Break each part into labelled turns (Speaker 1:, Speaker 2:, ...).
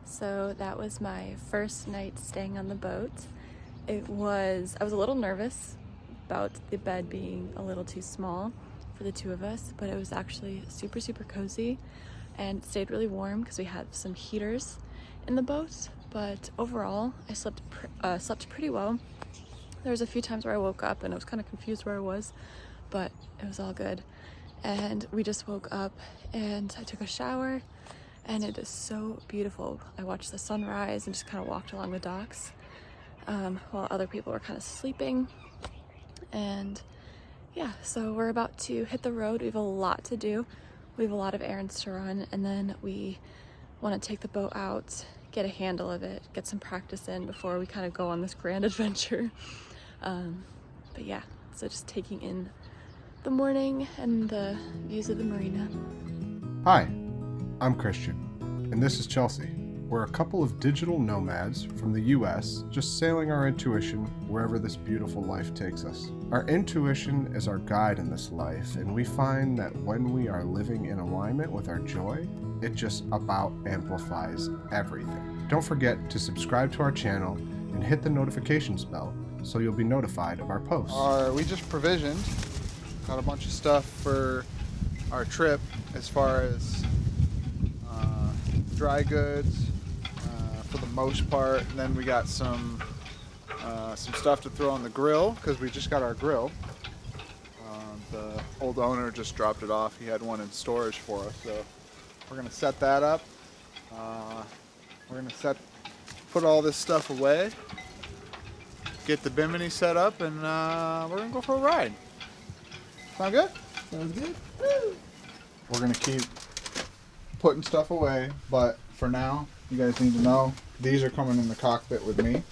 Speaker 1: So that was my first night staying on the boat. I was a little nervous about the bed being a little too small for the two of us, but it was actually super, super cozy and stayed really warm because we had some heaters in the boat. But overall, I slept pretty well. There was a few times where I woke up and I was kind of confused where I was, but it was all good. And we just woke up and I took a shower, and it is so beautiful. I watched the sunrise and just kind of walked along the docks while other people were kind of sleeping. And yeah, so we're about to hit the road. We have a lot to do. We have a lot of errands to run, and then we want to take the boat out, get a handle of it, get some practice in before we kind of go on this grand adventure. But yeah, so just taking in the morning and the views of the marina.
Speaker 2: Hi, I'm Christian, and this is Chelsea. We're a couple of digital nomads from the US, just sailing our intuition wherever this beautiful life takes us. Our intuition is our guide in this life, and we find that when we are living in alignment with our joy, it just about amplifies everything. Don't forget to subscribe to our channel and hit the notifications bell so you'll be notified of our posts.
Speaker 3: We just provisioned, got a bunch of stuff for our trip as far as dry goods for the most part, and then we got some stuff to throw on the grill because we just got our grill. The old owner just dropped it off. He had one in storage for us, so we're gonna set that up. We're gonna put all this stuff away, get the bimini set up, and we're gonna go for a ride. Sound good?
Speaker 4: Sounds good.
Speaker 3: Woo! We're gonna keep putting stuff away, but for now, you guys need to know these are coming in the cockpit with me.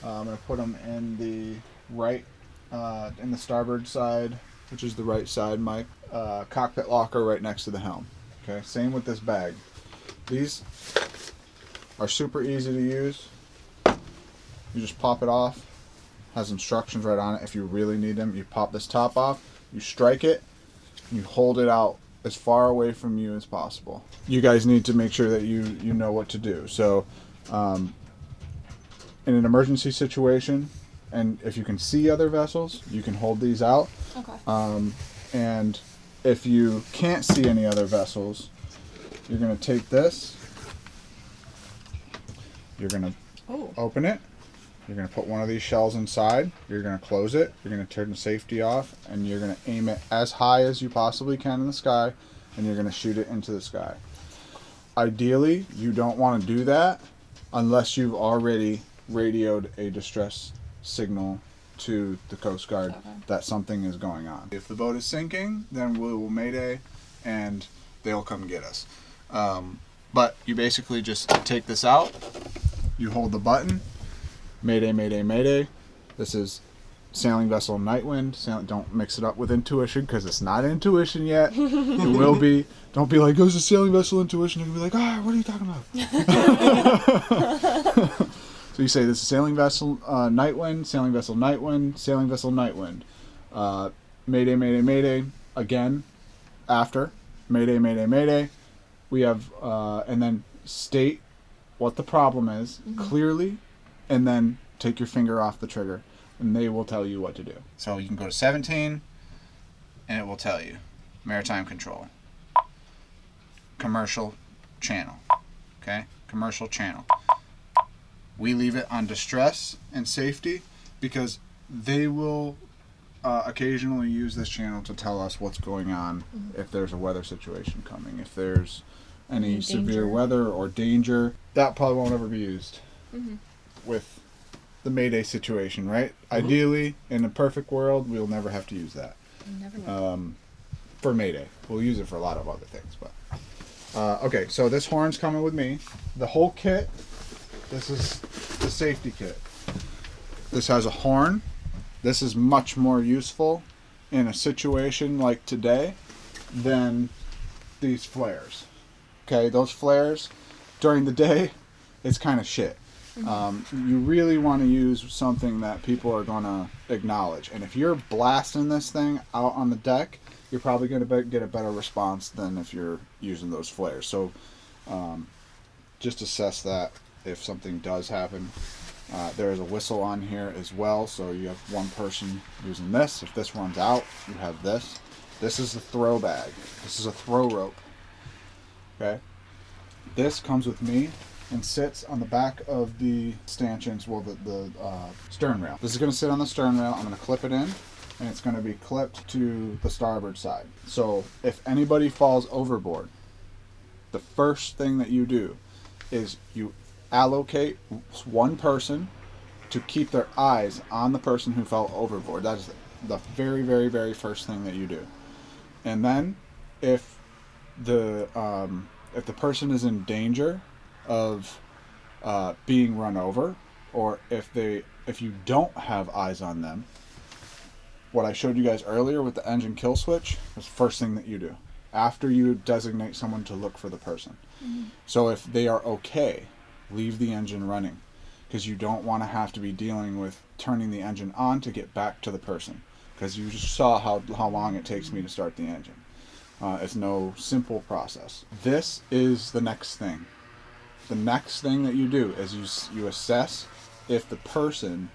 Speaker 3: I'm gonna put them in the right, in the starboard side, which is the right side, Mike. Cockpit locker right next to the helm. Okay, same with this bag. These are super easy to use. You just pop it off. Has instructions right on it. If you really need them, you pop this top off, you strike it, and you hold it out as far away from you as possible. You guys need to make sure that you know what to do. So in an emergency situation, and if you can see other vessels, you can hold these out.
Speaker 1: Okay.
Speaker 3: And if you can't see any other vessels, you're going to take this, you're going to open it, you're going to put one of these shells inside, you're going to close it, you're going to turn the safety off, and you're going to aim it as high as you possibly can in the sky, and you're going to shoot it into the sky. Ideally, you don't want to do that unless you've already radioed a distress signal to the Coast Guard that something is going on. If the boat is sinking, then we will mayday and they'll come get us. But you basically just take this out, you hold the button, mayday, mayday, mayday. This is sailing vessel Nightwind. Don't mix it up with intuition because it's not intuition yet. It will be. Don't be like, oh, it's a sailing vessel intuition. You'll be like, what are you talking about? So you say this is sailing vessel Nightwind, sailing vessel Nightwind, sailing vessel Nightwind. Mayday, mayday, mayday. Again, after mayday, mayday, mayday. We have and then state what the problem is clearly, and then take your finger off the trigger, and they will tell you what to do. So you can go to 17, and it will tell you maritime control, commercial channel. Okay, commercial channel. We leave it on distress and safety because they will occasionally use this channel to tell us what's going on if there's a weather situation coming, if there's any severe weather or danger. That probably won't ever be used with the Mayday situation, right? Ideally, in a perfect world, we'll never have to use that. For Mayday. We'll use it for a lot of other things. But okay, so this horn's coming with me. The whole kit, this is the safety kit. This has a horn. This is much more useful in a situation like today than these flares. Okay, those flares during the day, it's kind of shit. You really want to use something that people are going to acknowledge. And if you're blasting this thing out on the deck, you're probably going to get a better response than if you're using those flares. So just assess that if something does happen. There is a whistle on here as well, so you have one person using this. If this runs out, you have this. This is a throw bag. This is a throw rope. Okay? This comes with me and sits on the back of the stanchions, well, the stern rail. This is going to sit on the stern rail. I'm going to clip it in, and it's going to be clipped to the starboard side. So if anybody falls overboard, the first thing that you do is you allocate one person to keep their eyes on the person who fell overboard. That is the very, very, very first thing that you do. And then if the person is in danger of being run over, or if you don't have eyes on them, what I showed you guys earlier with the engine kill switch is the first thing that you do after you designate someone to look for the person. So if they are okay, leave the engine running, because you don't want to have to be dealing with turning the engine on to get back to the person, because you just saw how long it takes me to start the engine. It's no simple process. This is the next thing. The next thing that you do is you assess if the person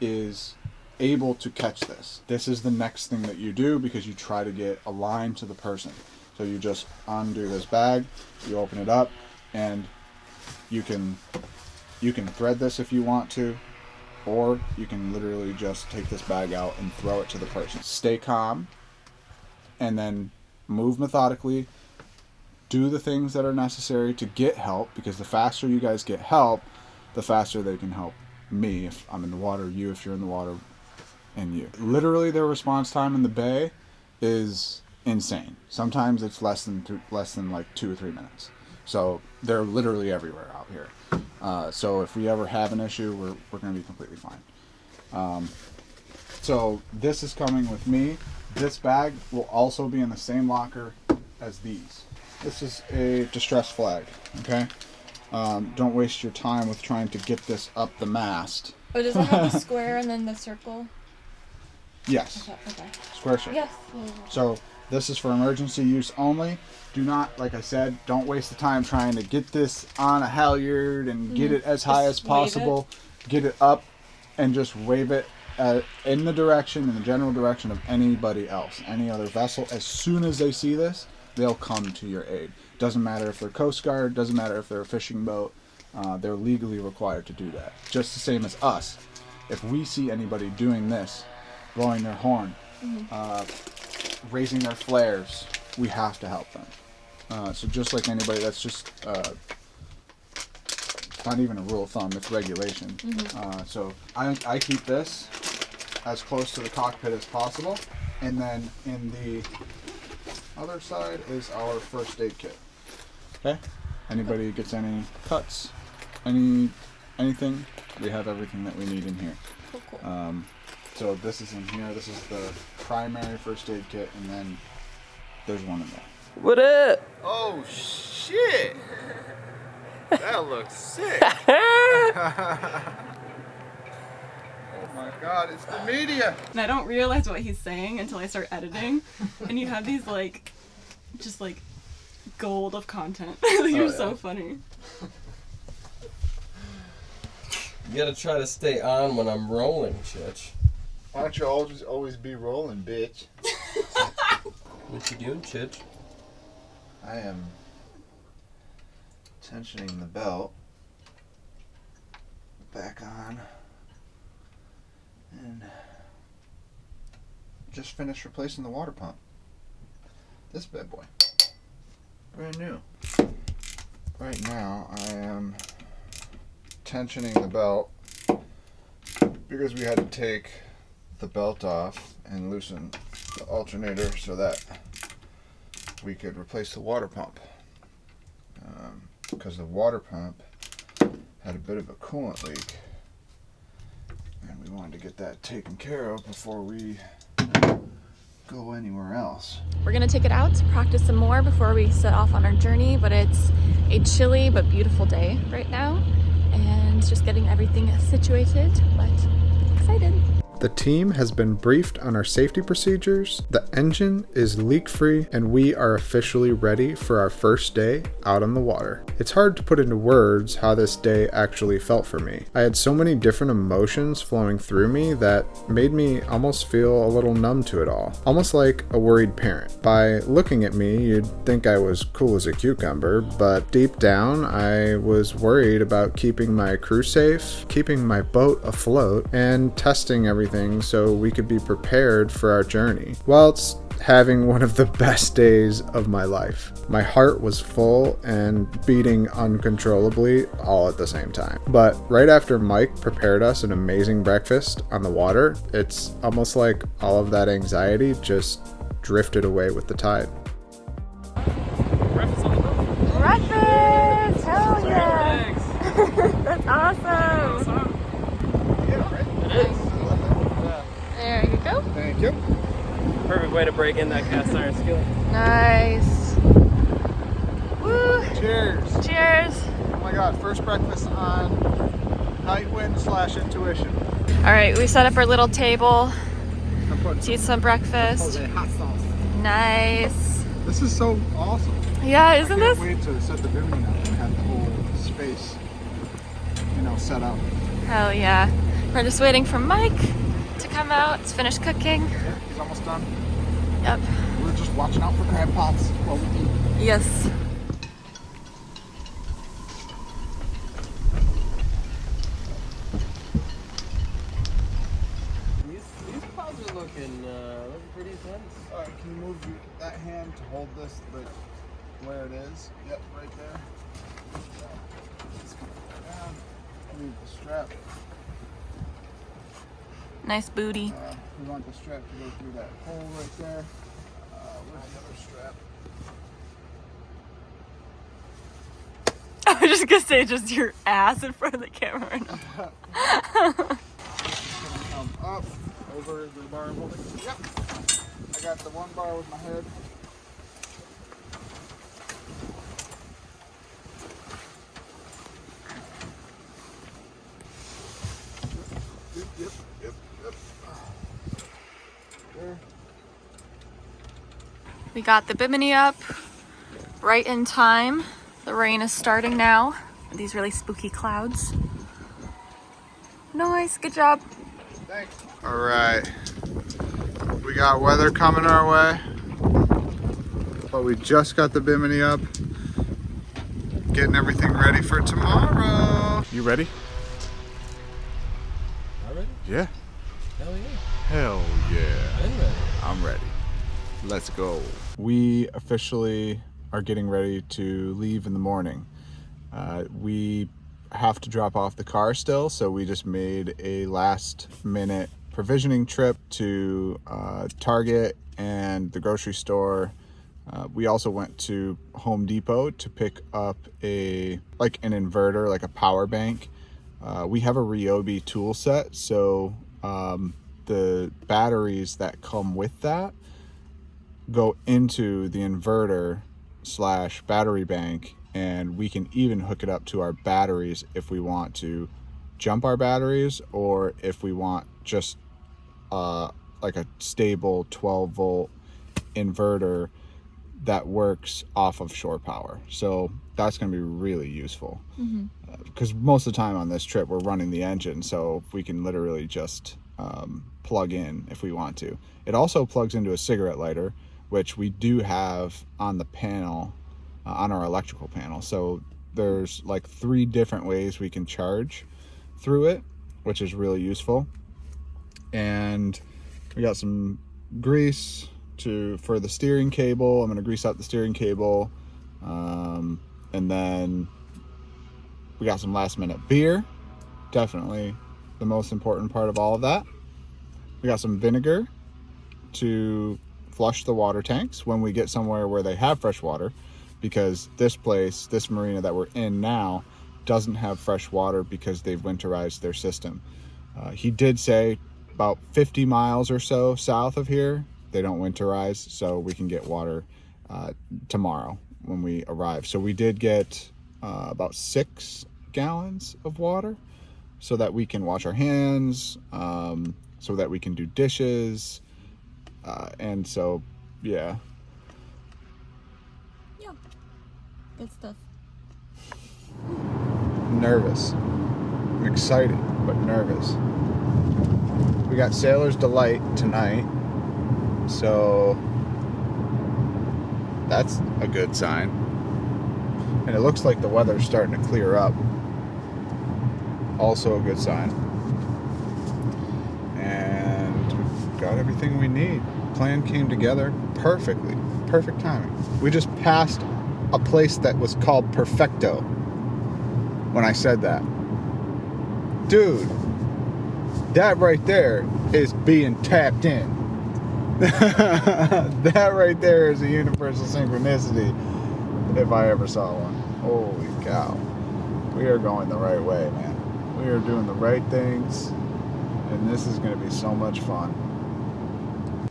Speaker 3: is able to catch this. This is the next thing that you do, because you try to get aligned to the person. So you just undo this bag, you open it up, and you can thread this if you want to, or you can literally just take this bag out and throw it to the person. Stay calm, and then move methodically. Do the things that are necessary to get help, because the faster you guys get help, the faster they can help me if I'm in the water, you if you're in the water, and you. Literally, their response time in the bay is insane. Sometimes it's less than like 2 or 3 minutes. So they're literally everywhere out here. So if we ever have an issue, we're going to be completely fine. So this is coming with me. This bag will also be in the same locker as these. This is a distress flag, okay? Don't waste your time with trying to get this up the mast.
Speaker 1: Oh, does it have the square and then the circle?
Speaker 3: Yes.
Speaker 1: Okay.
Speaker 3: Square circle.
Speaker 1: Yes.
Speaker 3: So this is for emergency use only. Do not, like I said, don't waste the time trying to get this on a halyard and get it as high as possible. Get it up and just wave it in the general direction of anybody else, any other vessel. As soon as they see this, they'll come to your aid. Doesn't matter if they're Coast Guard, doesn't matter if they're a fishing boat. They're legally required to do that. Just the same as us. If we see anybody doing this, blowing their horn, raising their flares, we have to help them. So just like anybody, that's just not even a rule of thumb, it's regulation. So I keep this as close to the cockpit as possible, and then in the other side is our first aid kit. Okay? Anybody gets any cuts, anything, we have everything that we need in here.
Speaker 1: Cool.
Speaker 3: So this is in here. This is the primary first aid kit, and then there's one in there.
Speaker 4: What up?
Speaker 5: Oh shit! That looks sick. Oh my god, it's the media.
Speaker 6: And I don't realize what he's saying until I start editing, and you have these just gold of content. You're so funny.
Speaker 4: You gotta try to stay on when I'm rolling, Chitch.
Speaker 5: Why don't you always be rolling, bitch?
Speaker 4: What you doing, Chitch?
Speaker 5: I am tensioning the belt back on, and just finished replacing the water pump. This bad boy, brand new. Right now I am tensioning the belt because we had to take the belt off and loosen the alternator so that we could replace the water pump, because the water pump had a bit of a coolant leak, and we wanted to get that taken care of before we go anywhere else.
Speaker 1: We're gonna take it out to practice some more before we set off on our journey, but it's a chilly but beautiful day right now, and just getting everything situated, but excited.
Speaker 2: The team has been briefed on our safety procedures, the engine is leak-free, and we are officially ready for our first day out on the water. It's hard to put into words how this day actually felt for me. I had so many different emotions flowing through me that made me almost feel a little numb to it all. Almost like a worried parent. By looking at me, you'd think I was cool as a cucumber, but deep down, I was worried about keeping my crew safe, keeping my boat afloat, and testing everything so we could be prepared for our journey, whilst having one of the best days of my life. My heart was full and beating uncontrollably all at the same time. But right after Mike prepared us an amazing breakfast on the water, it's almost like all of that anxiety just drifted away with the tide.
Speaker 1: Breakfast! Hell yeah! That's awesome! There you go.
Speaker 2: Thank you.
Speaker 7: Perfect way to break in that cast iron skillet.
Speaker 1: Nice. Woo!
Speaker 2: Cheers.
Speaker 1: Cheers.
Speaker 2: Oh my god, first breakfast on Night Wind / Intuition.
Speaker 1: All right, we set up our little table
Speaker 2: I'm putting
Speaker 1: to eat some breakfast.
Speaker 2: hot sauce.
Speaker 1: Nice.
Speaker 2: This is so awesome.
Speaker 1: Yeah, isn't
Speaker 2: I
Speaker 1: this?
Speaker 2: can't wait to set the bimini up and have the whole space, set up.
Speaker 1: Hell yeah. We're just waiting for Mike to come out to finish cooking.
Speaker 2: Yeah, he's almost done.
Speaker 1: Yep.
Speaker 2: We're just watching out for crab pots while we eat.
Speaker 1: Yes.
Speaker 4: These pods are looking pretty intense.
Speaker 2: Alright, can you move that hand to hold this where it is? Yep, right there. Just come down. Move the strap.
Speaker 1: Nice booty.
Speaker 2: We want the strap to go through that hole right there. Where's the other strap?
Speaker 1: I was just gonna say just your ass in front of the camera right now.
Speaker 2: It's gonna come up over the bar I'm holding. Yep. I got the one bar with my head. Yep. There.
Speaker 1: We got the bimini up right in time. The rain is starting now. These really spooky clouds. Nice, good job.
Speaker 2: Thanks. All right. We got weather coming our way, but we just got the bimini up. Getting everything ready for tomorrow. You ready?
Speaker 4: All ready?
Speaker 2: Yeah.
Speaker 4: Hell yeah.
Speaker 2: Hell yeah.
Speaker 4: I'm ready.
Speaker 2: I'm ready. Let's go. We officially are getting ready to leave in the morning. We have to drop off the car still, so we just made a last minute provisioning trip to Target and the grocery store. We also went to Home Depot to pick up an inverter, like a power bank. We have a Ryobi tool set, so the batteries that come with that go into the inverter / battery bank, and we can even hook it up to our batteries if we want to jump our batteries, or if we want just like a stable 12 volt inverter that works off of shore power. So that's going to be really useful, because most of the time on this trip we're running the engine, so we can literally just plug in if we want to. It also plugs into a cigarette lighter, which we do have on the panel, on our electrical panel. So there's like 3 different ways we can charge through it, which is really useful. And we got some grease for the steering cable. I'm going to grease out the steering cable, and then we got some last minute beer, definitely the most important part of all of that. We got some vinegar to flush the water tanks when we get somewhere where they have fresh water, because this marina that we're in now doesn't have fresh water because they've winterized their system. He did say about 50 miles or so south of here they don't winterize, so we can get water tomorrow when we arrive. So we did get about 6 gallons of water so that we can wash our hands, so that we can do dishes, and so yeah.
Speaker 1: Good stuff.
Speaker 5: nervous. I'm excited, but nervous. We got Sailor's Delight tonight, so that's a good sign. And it looks like the weather's starting to clear up. Also a good sign. And we've got everything we need. Plan came together perfectly. Perfect timing. We just passed a place that was called Perfecto when I said that. Dude, that right there is being tapped in. That right there is a universal synchronicity if I ever saw one. Holy cow. We are going the right way, man. We are doing the right things, and this is going to be so much fun.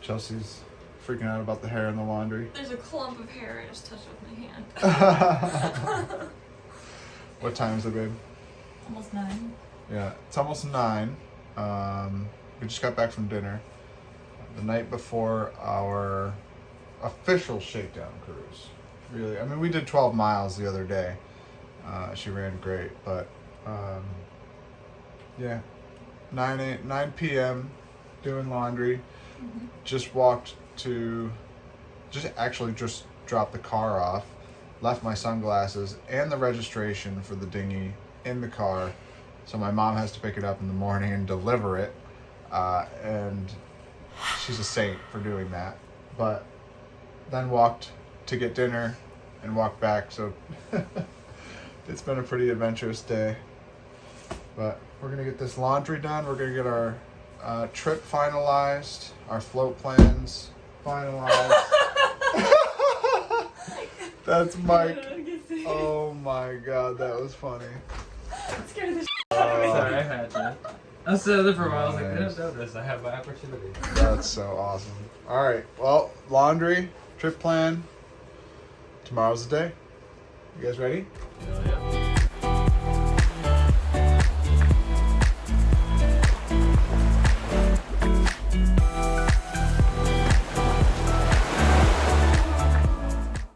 Speaker 5: Chelsea's freaking out about the hair in the laundry.
Speaker 1: There's a clump of hair I just touched with my hand.
Speaker 5: What time is it, babe?
Speaker 1: Almost 9.
Speaker 5: Yeah, it's almost 9. We just got back from dinner. The night before our official shakedown cruise. Really, I mean, we did 12 miles the other day. She ran great, but yeah, 9 p.m. doing laundry.
Speaker 1: Mm-hmm.
Speaker 5: Just dropped the car off, left my sunglasses and the registration for the dinghy in the car, so my mom has to pick it up in the morning and deliver it, and she's a saint for doing that. But then walked to get dinner and walked back, so it's been a pretty adventurous day. But we're gonna get this laundry done. We're gonna get our trip finalized, our float plans finalized. That's Mike. Oh my god, that was funny.
Speaker 1: Scared the
Speaker 7: Sorry, I had to. I said it for a while. I was like, they don't know this. I have my opportunity.
Speaker 5: That's so awesome. Alright, well, laundry, trip plan. Tomorrow's the day. You guys ready?
Speaker 7: Yeah, yeah.